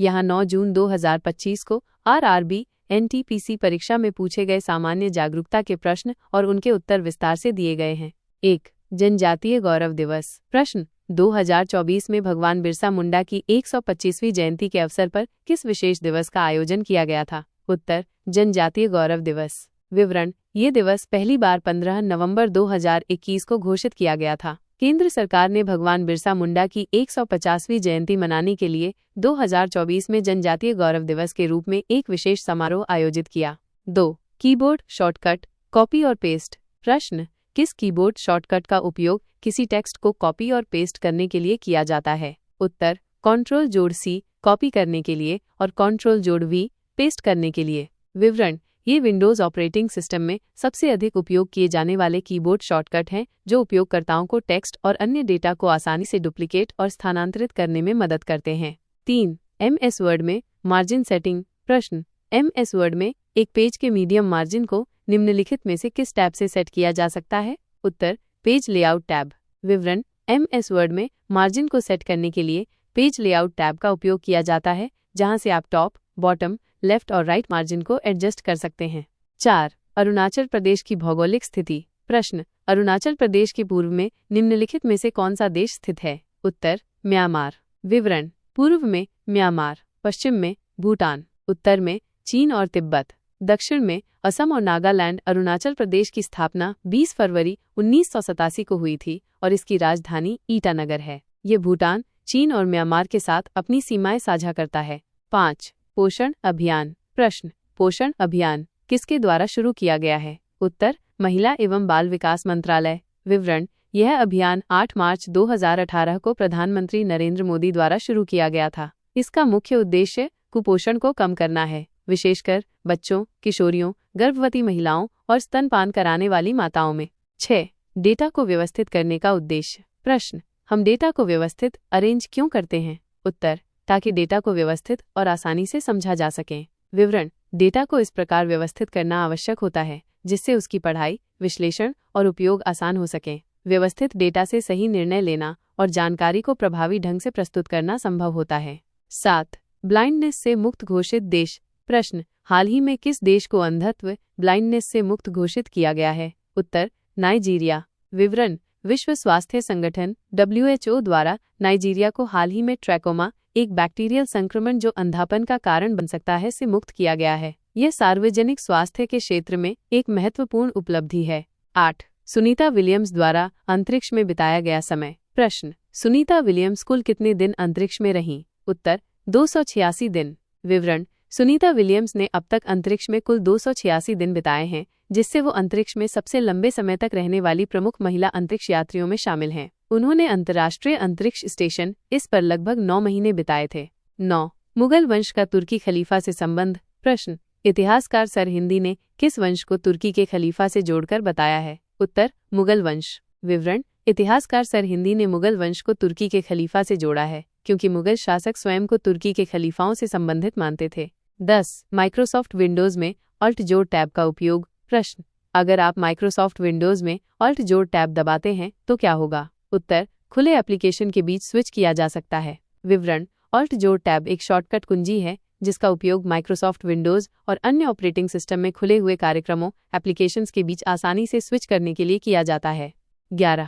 यहाँ 9 जून 2025 को RRB NTPC परीक्षा में पूछे गए सामान्य जागरूकता के प्रश्न और उनके उत्तर विस्तार से दिए गए हैं। 1. जनजातीय गौरव दिवस। प्रश्न 2024 में भगवान बिरसा मुंडा की 125वीं जयंती के अवसर पर किस विशेष दिवस का आयोजन किया गया था? उत्तर जनजातीय गौरव दिवस। विवरण ये दिवस पहली बार 15 नवंबर 2021 को घोषित किया गया था। केंद्र सरकार ने भगवान बिरसा मुंडा की 150वीं जयंती मनाने के लिए 2024 में जनजातीय गौरव दिवस के रूप में एक विशेष समारोह आयोजित किया। 2. कीबोर्ड शॉर्टकट कॉपी और पेस्ट। प्रश्न किस कीबोर्ड शॉर्टकट का उपयोग किसी टेक्स्ट को कॉपी और पेस्ट करने के लिए किया जाता है? उत्तर Ctrl+C कॉपी करने के लिए और Ctrl+V पेस्ट करने के लिए। विवरण ये विंडोज़ ऑपरेटिंग सिस्टम में सबसे अधिक उपयोग किए जाने वाले कीबोर्ड शॉर्टकट हैं जो उपयोगकर्ताओं को टेक्स्ट और अन्य डेटा को आसानी से डुप्लिकेट और स्थानांतरित करने में मदद करते हैं। 3. MS वर्ड में मार्जिन सेटिंग। प्रश्न MS वर्ड में एक पेज के मीडियम मार्जिन को निम्नलिखित में से किस टैब से सेट किया जा सकता है? उत्तर पेज लेआउट टैब। विवरण MS वर्ड में मार्जिन को सेट करने के लिए पेज लेआउट टैब का उपयोग किया जाता है, जहां से आप टॉप, बॉटम, लेफ्ट और राइट मार्जिन को एडजस्ट कर सकते हैं। 4. अरुणाचल प्रदेश की भौगोलिक स्थिति। प्रश्न अरुणाचल प्रदेश के पूर्व में निम्नलिखित में से कौन सा देश स्थित है? उत्तर म्यांमार। विवरण पूर्व में म्यांमार, पश्चिम में भूटान, उत्तर में चीन और तिब्बत, दक्षिण में असम और नागालैंड। अरुणाचल प्रदेश की स्थापना 20 फरवरी 1987 को हुई थी और इसकी राजधानी ईटानगर है। ये भूटान, चीन और म्यांमार के साथ अपनी सीमाएं साझा करता है। 5. पोषण अभियान। प्रश्न पोषण अभियान किसके द्वारा शुरू किया गया है? उत्तर महिला एवं बाल विकास मंत्रालय। विवरण यह अभियान 8 मार्च 2018 को प्रधानमंत्री नरेंद्र मोदी द्वारा शुरू किया गया था। इसका मुख्य उद्देश्य कुपोषण को कम करना है, विशेषकर बच्चों, किशोरियों, गर्भवती महिलाओं और स्तनपान कराने वाली माताओं में। 6. डेटा को व्यवस्थित करने का उद्देश्य। प्रश्न हम डेटा को व्यवस्थित अरेंज क्यों करते हैं? उत्तर ताकि डेटा को व्यवस्थित और आसानी से समझा जा सके। विवरण डेटा को इस प्रकार व्यवस्थित करना आवश्यक होता है जिससे उसकी पढ़ाई, विश्लेषण और उपयोग आसान हो सके। व्यवस्थित डेटा से सही निर्णय लेना और जानकारी को प्रभावी ढंग से प्रस्तुत करना संभव होता है। 7. ब्लाइंडनेस से मुक्त घोषित देश। प्रश्न हाल ही में किस देश को अंधत्व ब्लाइंडनेस से मुक्त घोषित किया गया है? उत्तर नाइजीरिया। विवरण विश्व स्वास्थ्य संगठन WHO द्वारा नाइजीरिया को हाल ही में ट्रैकोमा, एक बैक्टीरियल संक्रमण जो अंधापन का कारण बन सकता है, से मुक्त किया गया है। यह सार्वजनिक स्वास्थ्य के क्षेत्र में एक महत्वपूर्ण उपलब्धि है। 8. सुनीता विलियम्स द्वारा अंतरिक्ष में बिताया गया समय। प्रश्न सुनीता विलियम्स कुल कितने दिन अंतरिक्ष में रहीं? उत्तर 286 दिन। विवरण सुनीता विलियम्स ने अब तक अंतरिक्ष में कुल 286 दिन बिताए हैं, जिससे वो अंतरिक्ष में सबसे लंबे समय तक रहने वाली प्रमुख महिला अंतरिक्ष यात्रियों में शामिल हैं। उन्होंने अंतर्राष्ट्रीय अंतरिक्ष स्टेशन इस पर लगभग 9 महीने बिताए थे। 9. मुगल वंश का तुर्की खलीफा से संबंध। प्रश्न इतिहासकार सरहिंदी ने किस वंश को तुर्की के खलीफा से जोड़कर बताया है? उत्तर मुगल वंश। विवरण इतिहासकार सरहिंदी ने मुगल वंश को तुर्की के खलीफा से जोड़ा है क्योंकि मुगल शासक स्वयं को तुर्की के खलीफाओं से संबंधित मानते थे। 10. माइक्रोसॉफ्ट विंडोज में ऑल्ट जोड़ टैब का उपयोग। प्रश्न अगर आप माइक्रोसॉफ्ट विंडोज में ऑल्ट जोड़ टैब दबाते हैं तो क्या होगा? उत्तर खुले एप्लीकेशन के बीच स्विच किया जा सकता है। विवरण ऑल्ट जोड़ टैब एक शॉर्टकट कुंजी है जिसका उपयोग माइक्रोसॉफ्ट विंडोज और अन्य ऑपरेटिंग सिस्टम में खुले हुए कार्यक्रमों एप्लीकेशंस के बीच आसानी से स्विच करने के लिए किया जाता है। 11.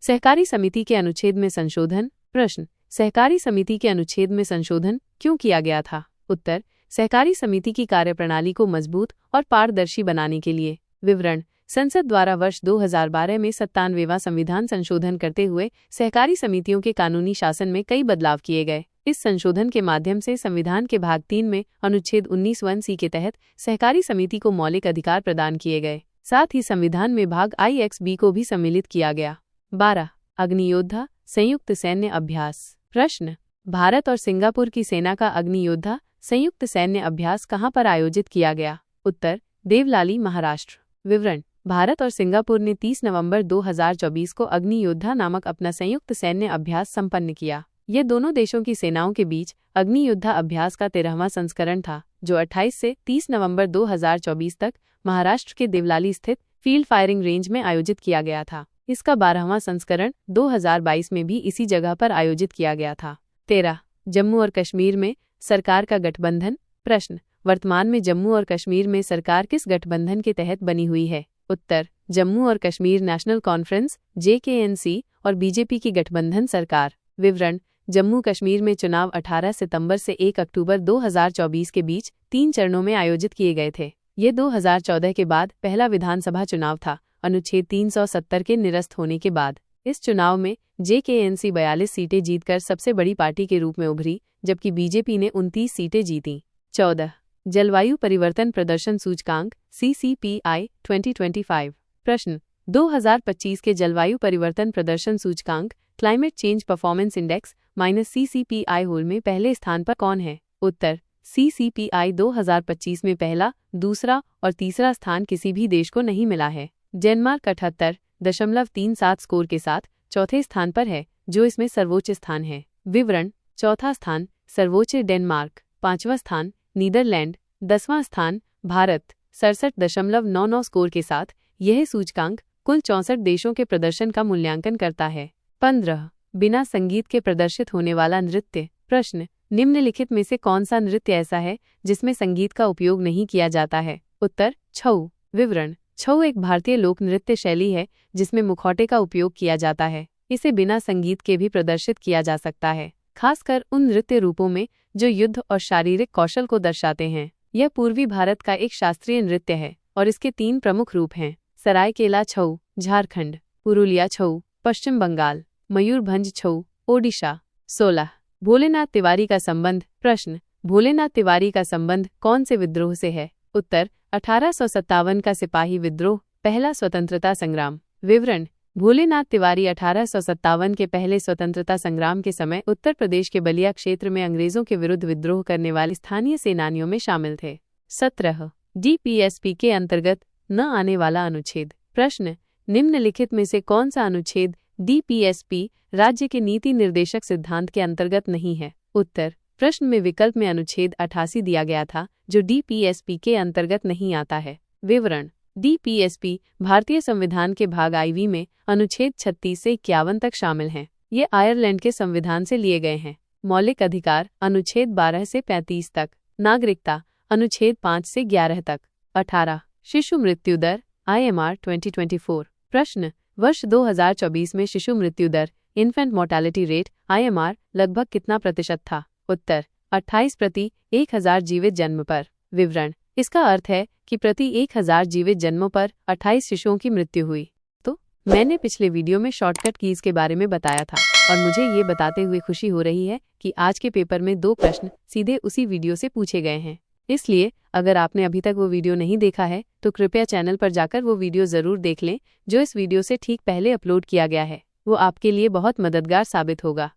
सहकारी समिति के अनुच्छेद में संशोधन। प्रश्न सहकारी समिति के अनुच्छेद में संशोधन क्यों किया गया था? उत्तर सहकारी समिति की कार्यप्रणाली को मजबूत और पारदर्शी बनाने के लिए। विवरण संसद द्वारा वर्ष 2012 में 97वां संविधान संशोधन करते हुए सहकारी समितियों के कानूनी शासन में कई बदलाव किए गए। इस संशोधन के माध्यम से संविधान के भाग 3 में अनुच्छेद 19(1)(c) के तहत सहकारी समिति को मौलिक अधिकार प्रदान किए गए। साथ ही संविधान में भाग I(b) को भी सम्मिलित किया गया। 12. अग्नियोद्धा संयुक्त सैन्य अभ्यास। प्रश्न भारत और सिंगापुर की सेना का अग्नियोद्धा संयुक्त सैन्य अभ्यास कहां पर आयोजित किया गया? उत्तर देवलाली, महाराष्ट्र। विवरण भारत और सिंगापुर ने 30 नवंबर 2024 को अग्नियोद्धा नामक अपना संयुक्त सैन्य अभ्यास संपन्न किया। ये दोनों देशों की सेनाओं के बीच अग्नियोद्धा अभ्यास का 13वां संस्करण था, जो 28 से 30 नवंबर 2024 तक महाराष्ट्र के देवलाली स्थित फील्ड फायरिंग रेंज में आयोजित किया गया था। इसका 12वां संस्करण 2022 में भी इसी जगह पर आयोजित किया गया था। 13. जम्मू और कश्मीर में सरकार का गठबंधन। प्रश्न, वर्तमान में जम्मू और कश्मीर में सरकार किस गठबंधन के तहत बनी हुई है? उत्तर, जम्मू और कश्मीर नेशनल कॉन्फ्रेंस JKNC और बीजेपी की गठबंधन सरकार। विवरण, जम्मू कश्मीर में चुनाव 18 सितंबर से 1 अक्टूबर 2024 के बीच 3 चरणों में आयोजित किए गए थे। ये 2014 के बाद पहला विधानसभा चुनाव था, अनुच्छेद 370 के निरस्त होने के बाद। इस चुनाव में JKNC 42 सीटें जीतकर सबसे बड़ी पार्टी के रूप में उभरी, जबकि बीजेपी ने 29 सीटें जीतीं। 14. जलवायु परिवर्तन प्रदर्शन सूचकांक CCPI 2025। प्रश्न, 2025 के जलवायु परिवर्तन प्रदर्शन सूचकांक climate change performance index -CCPI होल में पहले स्थान पर कौन है? उत्तर, CCPI 2025 में पहला, दूसरा और तीसरा स्थान किसी भी देश को नहीं मिला है। डेनमार्क 78.37 स्कोर के साथ चौथे स्थान पर है, जो इसमें सर्वोच्च स्थान है। विवरण, चौथा स्थान सर्वोच्च डेनमार्क, 5वां स्थान नीदरलैंड, 10वां स्थान भारत 67.99 स्कोर के साथ। यह सूचकांक कुल 64 देशों के प्रदर्शन का मूल्यांकन करता है। 15. बिना संगीत के प्रदर्शित होने वाला नृत्य। प्रश्न, निम्नलिखित में से कौन सा नृत्य ऐसा है जिसमें संगीत का उपयोग नहीं किया जाता है? उत्तर, छऊ। विवरण, छऊ एक भारतीय लोक नृत्य शैली है जिसमें मुखौटे का उपयोग किया जाता है। इसे बिना संगीत के भी प्रदर्शित किया जा सकता है, खासकर उन नृत्य रूपों में जो युद्ध और शारीरिक कौशल को दर्शाते हैं। यह पूर्वी भारत का एक शास्त्रीय नृत्य है और इसके 3 प्रमुख रूप हैं: सरायकेला छऊ झारखंड, पुरुलिया छऊ पश्चिम बंगाल, मयूरभंज छऊ ओडिशा। 16. भोलेनाथ तिवारी का संबंध। प्रश्न, भोलेनाथ तिवारी का संबंध कौन से विद्रोह से है? उत्तर, 1857 का सिपाही विद्रोह, पहला स्वतंत्रता संग्राम। विवरण, भोलेनाथ तिवारी 1857 के पहले स्वतंत्रता संग्राम के समय उत्तर प्रदेश के बलिया क्षेत्र में अंग्रेजों के विरुद्ध विद्रोह करने वाले स्थानीय सेनानियों में शामिल थे। 17. DPSP के अंतर्गत न आने वाला अनुच्छेद। प्रश्न, निम्नलिखित में से कौन सा अनुच्छेद DPSP राज्य के नीति निर्देशक सिद्धांत के अंतर्गत नहीं है? उत्तर, प्रश्न में विकल्प में अनुच्छेद 88 दिया गया था, जो DPSP के अंतर्गत नहीं आता है। विवरण, DPSP भारतीय संविधान के भाग IV में अनुच्छेद 36 से 51 तक शामिल हैं। ये आयरलैंड के संविधान से लिए गए हैं। मौलिक अधिकार अनुच्छेद 12 से 35 तक, नागरिकता अनुच्छेद 5 से 11 तक। 18. शिशु मृत्यु दर IMR 2024। प्रश्न, वर्ष 2024 में शिशु मृत्यु दर इन्फेंट मोर्टेलिटी रेट IMR लगभग कितना प्रतिशत था? उत्तर, 28 प्रति 1000 जीवित जन्म पर। विवरण, इसका अर्थ है कि प्रति 1000 जीवित जन्मों पर 28 शिशुओं की मृत्यु हुई। तो मैंने पिछले वीडियो में शॉर्टकट कीज के बारे में बताया था और मुझे ये बताते हुए खुशी हो रही है कि आज के पेपर में 2 प्रश्न सीधे उसी वीडियो से पूछे गए हैं। इसलिए अगर आपने अभी तक वो वीडियो नहीं देखा है तो कृपया चैनल पर जाकर वो वीडियो ज़रूर देख लें, जो इस वीडियो से ठीक पहले अपलोड किया गया है। वो आपके लिए बहुत मददगार साबित होगा।